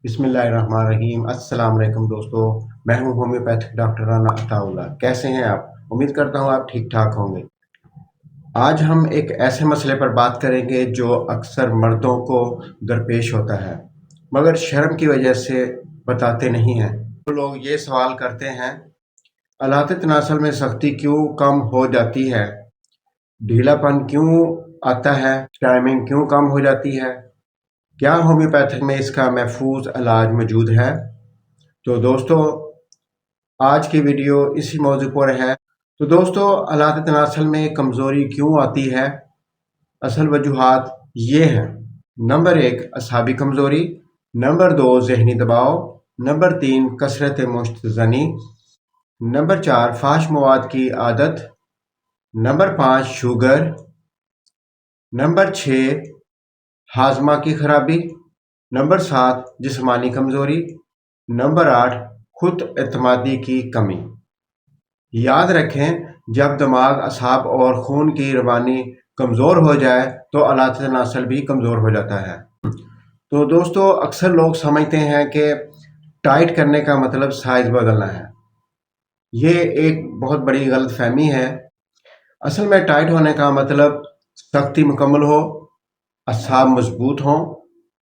बिस्मिल्लाहिर्रहमानिर्रहीम। अस्सलाम वालेकुम दोस्तों, मैं हूं होम्योपैथिक डॉक्टर राना अताउल्लाह। कैसे हैं आप? उम्मीद करता हूं आप ठीक ठाक होंगे। आज हम एक ऐसे मसले पर बात करेंगे जो अक्सर मर्दों को दरपेश होता है, मगर शर्म की वजह से बताते नहीं हैं। तो लोग ये सवाल करते हैं, अलाते तनासल में सख्ती क्यों कम हो जाती है, ढीलापन क्यों आता है, टाइमिंग क्यों कम हो जाती है, क्या होम्योपैथिक में इसका महफूज इलाज मौजूद है? तो दोस्तों, आज की वीडियो इसी मौजू पर है। तो दोस्तों, हालात तनासल में कमज़ोरी क्यों आती है? असल वजूहात ये हैं। नंबर 1 असाबी कमज़ोरी, नंबर 2 जहनी दबाव, नंबर 3 कसरत मुश्तज़नी, नंबर 4 फाश मवाद की आदत, नंबर 5 शुगर, नंबर 6 हाजमा की खराबी, नंबर 7 जिस्मानी कमज़ोरी, नंबर 8 खुद एतमादी की कमी। याद रखें, जब दिमाग, असाब और खून की रवानी कमज़ोर हो जाए तो आलात तनासल भी कमज़ोर हो जाता है। तो दोस्तों, अक्सर लोग समझते हैं कि टाइट करने का मतलब साइज़ बदलना है। ये एक बहुत बड़ी गलतफहमी है। असल में टाइट होने का मतलब सख्ती मुकम्मल हो, असाब मजबूत हों,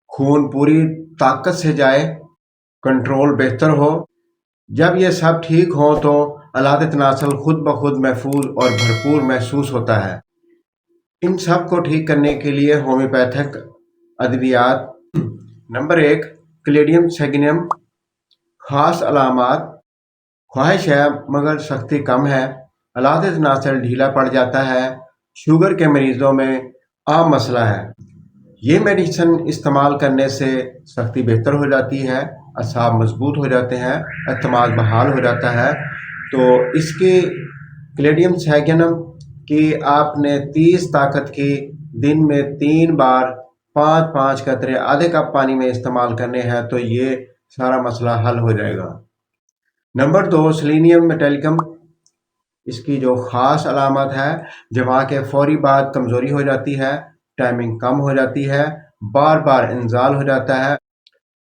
खून पूरी ताकत से जाए, कंट्रोल बेहतर हो। जब ये सब ठीक हो तो आलात तनासल खुद ब खुद महफूज और भरपूर महसूस होता है। इन सब को ठीक करने के लिए होम्योपैथिक अद्वियात। नंबर 1 क्लेडियम सेगिनियम। खास अलामात, ख्वाहिश है मगर सख्ती कम है, आलात तनासल ढीला पड़ जाता है, शुगर के मरीजों में आम मसला है। ये मेडिसिन इस्तेमाल करने से सख्ती बेहतर हो जाती है, असाब मजबूत हो जाते हैं, एतमाद बहाल हो जाता है। तो इसकी क्लेडियम सैगनम की आपने 30 ताकत की दिन में 3 बार 5-5 कतरे आधे कप पानी में इस्तेमाल करने हैं, तो ये सारा मसला हल हो जाएगा। Number 2 selenium metallicum. इसकी जो ख़ास अलामत है, जमा के फौरी बाद कमज़ोरी हो जाती है, टाइमिंग कम हो जाती है, बार बार इंजाल हो जाता है।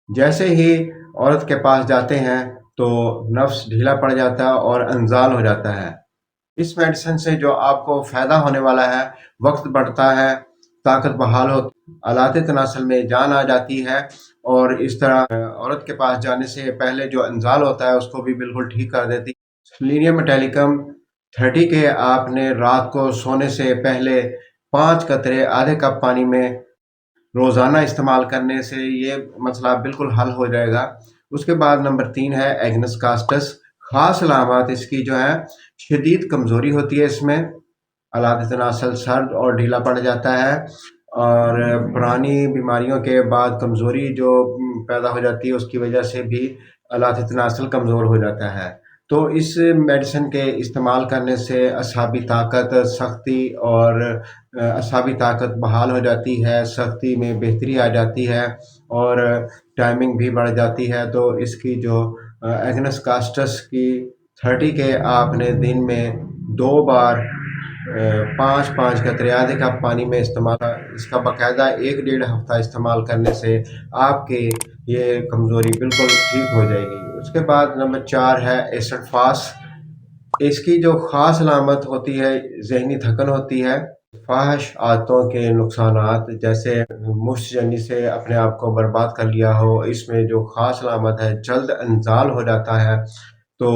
जैसे ही औरत के पास जाते हैं तो नफ्स ढीला पड़ जाता है और इंजाल हो जाता है। इस मेडिसिन से जो आपको फ़ायदा होने वाला है, वक्त बढ़ता है, ताकत बहाल हो, आलात तनासल में जान आ जाती है, और इस तरह औरत के पास जाने से पहले जो इंजाल होता है उसको भी बिल्कुल ठीक कर देती है। सेलेनियम मेटालिकम 30 के आपने रात को सोने से पहले 5 कतरे आधे कप पानी में रोज़ाना इस्तेमाल करने से ये मसला बिल्कुल हल हो जाएगा। उसके बाद नंबर 3 है एग्नस कास्टस। ख़ास अलामत इसकी जो है, शदीद कमज़ोरी होती है इसमें, आलात तनासल सर्द और ढीला पड़ जाता है, और पुरानी बीमारियों के बाद कमज़ोरी जो पैदा हो जाती है उसकी वजह से भी आलात तनासल कमज़ोर हो जाता है। तो इस मेडिसिन के इस्तेमाल करने से असाबी ताकत, सख्ती और असाबी ताकत बहाल हो जाती है, सख्ती में बेहतरी आ जाती है और टाइमिंग भी बढ़ जाती है। तो इसकी जो एग्नस कास्टस की 30 के आपने दिन में 2 बार 5-5 कतरे आधे कप पानी में इस्तेमाल, इसका बाकायदा 1-1.5 हफ्ता इस्तेमाल करने से आपके ये कमज़ोरी बिल्कुल ठीक हो जाएगी। उसके बाद नंबर 4 है एसिड फास। इसकी जो ख़ास अलामत होती है, ज़हनी थकन होती है, फ़ाहिश आदतों के नुकसानात, जैसे मुश्तजनी से अपने आप को बर्बाद कर लिया हो। इसमें जो ख़ास अलामत है, जल्द इंजाल हो जाता है। तो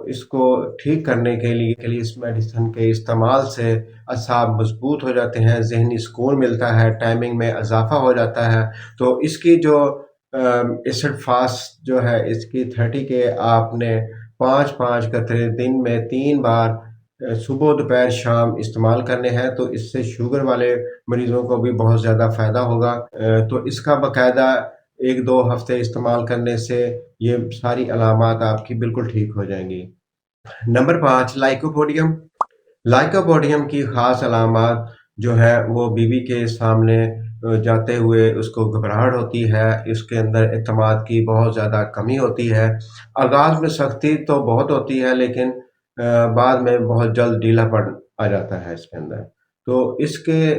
इसको ठीक करने के लिए इस मेडिसिन के इस्तेमाल से असाब मजबूत हो जाते हैं, ज़हनी सुकून मिलता है, टाइमिंग में इजाफा हो जाता है। तो इसकी जो एसिड फास्ट जो है, इसकी 30 के आपने 5-5 कतरे दिन में 3 बार सुबह दोपहर शाम इस्तेमाल करने हैं, तो इससे शुगर वाले मरीज़ों को भी बहुत ज़्यादा फ़ायदा होगा। तो इसका बाकायदा 1-2 हफ्ते इस्तेमाल करने से ये सारी अलामात आपकी बिल्कुल ठीक हो जाएंगी। Number 5 lycopodium. लाइकोपोडियम की ख़ास अलामत जो है वो बीवी के सामने जाते हुए उसको घबराहट होती है, इसके अंदर एतमाद की बहुत ज़्यादा कमी होती है, आगाज़ में सख्ती तो बहुत होती है लेकिन बाद में बहुत जल्द ढीलापन आ जाता है इसके अंदर। तो इसके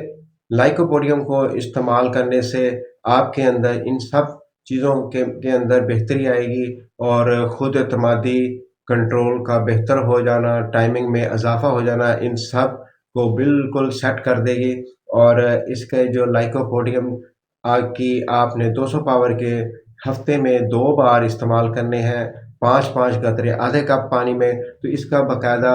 लाइकोपोडियम को इस्तेमाल करने से आपके अंदर इन सब چیزوں کے اندر بہتری آئے گی اور خود اعتمادی کنٹرول کا بہتر ہو جانا، ٹائمنگ میں اضافہ ہو جانا، ان سب کو بالکل سیٹ کر دے گی۔ اور اس کے جو لائکوپوڈیم کی آپ نے 200 پاور کے ہفتے میں 2 بار استعمال کرنے ہیں، 5 قطرے آدھے کپ پانی میں، تو اس کا باقاعدہ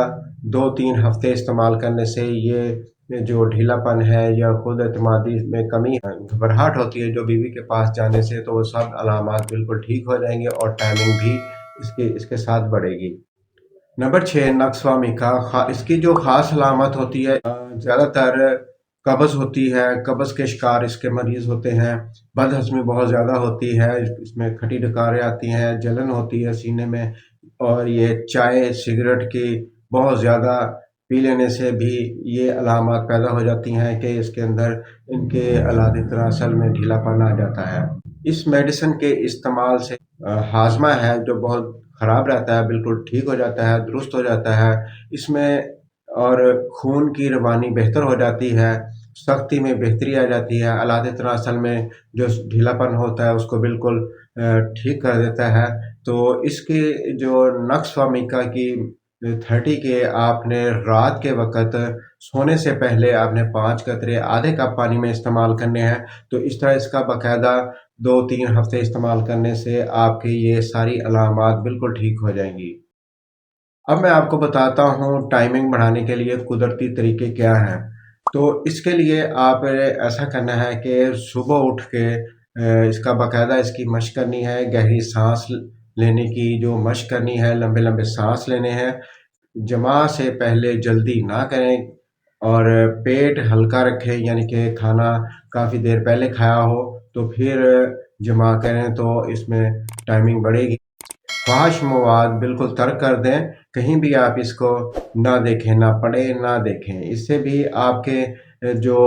2-3 ہفتے استعمال کرنے سے یہ جو ڈھیلا پن ہے یا خود اعتمادی میں کمی ہے، گھبراہٹ ہوتی ہے جو بیوی کے پاس جانے سے، تو وہ سب علامات بالکل ٹھیک ہو جائیں گے اور ٹائمنگ بھی اس کے ساتھ بڑھے گی۔ نمبر 6، نقص فہمی کا اس کی جو خاص علامت ہوتی ہے، زیادہ تر قبض ہوتی ہے، قبض کے شکار اس کے مریض ہوتے ہیں، بد ہضمی بہت زیادہ ہوتی ہے، اس میں کھٹی ڈکاریں آتی ہیں، جلن ہوتی ہے سینے میں، اور یہ چائے سگریٹ کی بہت زیادہ پی لینے سے بھی یہ علامات پیدا ہو جاتی ہیں کہ اس کے اندر ان کے علادی تناسل میں ڈھیلا پن آ جاتا ہے۔ اس میڈیسن کے استعمال سے ہاضمہ ہے جو بہت خراب رہتا ہے بالکل ٹھیک ہو جاتا ہے، درست ہو جاتا ہے اس میں، اور خون کی روانی بہتر ہو جاتی ہے، سختی میں بہتری آ جاتی ہے، علادی تناسل میں جو ڈھیلا پن ہوتا ہے اس کو بالکل ٹھیک کر دیتا ہے۔ تو اس کے جو نقص فہمی کا کی 30 کے آپ نے رات کے وقت سونے سے پہلے آپ نے 5 قطرے آدھے کپ پانی میں استعمال کرنے ہیں، تو اس طرح اس کا باقاعدہ 2-3 ہفتے استعمال کرنے سے آپ کی یہ ساری علامات بالکل ٹھیک ہو جائیں گی۔ اب میں آپ کو بتاتا ہوں ٹائمنگ بڑھانے کے لیے قدرتی طریقے کیا ہیں۔ تو اس کے لیے آپ ایسا کرنا ہے کہ صبح اٹھ کے اس کا باقاعدہ اس کی مشق کرنی ہے، گہری سانس لینے کی جو مشق کرنی ہے، لمبے لمبے سانس لینے ہیں، جماع سے پہلے جلدی نہ کریں اور پیٹ ہلکا رکھیں، یعنی کہ کھانا کافی دیر پہلے کھایا ہو تو پھر جماع کریں تو اس میں ٹائمنگ بڑھے گی۔ فحش مواد بالکل ترک کر دیں، کہیں بھی آپ اس کو نہ دیکھیں، نہ پڑھیں نہ دیکھیں، اس سے بھی آپ کے جو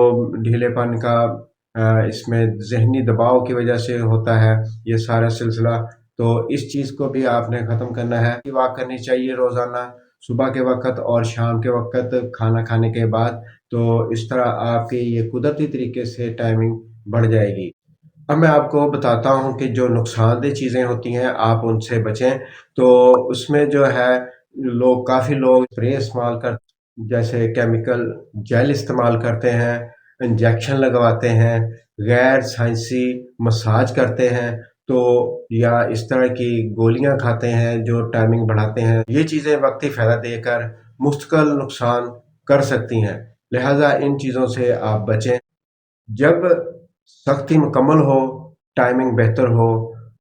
ڈھیلے پن کا اس میں ذہنی دباؤ کی وجہ سے ہوتا ہے یہ سارا سلسلہ، تو اس چیز کو بھی آپ نے ختم کرنا ہے۔ واک کرنی چاہیے روزانہ صبح کے وقت اور شام کے وقت کھانا کھانے کے بعد، تو اس طرح آپ کی یہ قدرتی طریقے سے ٹائمنگ بڑھ جائے گی۔ اب میں آپ کو بتاتا ہوں کہ جو نقصان دہ چیزیں ہوتی ہیں آپ ان سے بچیں۔ تو اس میں جو ہے کافی لوگ اسپرے استعمال کرتے، جیسے کیمیکل جیل استعمال کرتے ہیں، انجیکشن لگواتے ہیں، غیر سائنسی مساج کرتے ہیں، تو یا اس طرح کی گولیاں کھاتے ہیں جو ٹائمنگ بڑھاتے ہیں۔ یہ چیزیں وقتی فائدہ دے کر مستقل نقصان کر سکتی ہیں، لہٰذا ان چیزوں سے آپ بچیں۔ جب سختی مکمل ہو، ٹائمنگ بہتر ہو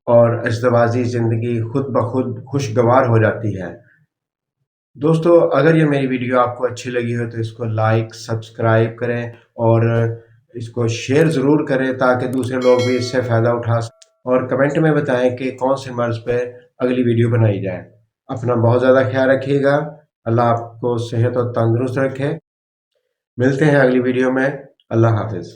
اور ازدواجی زندگی خود بخود خوشگوار ہو جاتی ہے۔ دوستو، اگر یہ میری ویڈیو آپ کو اچھی لگی ہو تو اس کو لائک سبسکرائب کریں اور اس کو شیئر ضرور کریں تاکہ دوسرے لوگ بھی اس سے فائدہ اٹھا سکیں، اور کمنٹ میں بتائیں کہ کون سے مرض پہ اگلی ویڈیو بنائی جائے۔ اپنا بہت زیادہ خیال رکھیے گا، اللہ آپ کو صحت اور تندرست رکھے۔ ملتے ہیں اگلی ویڈیو میں، اللہ حافظ۔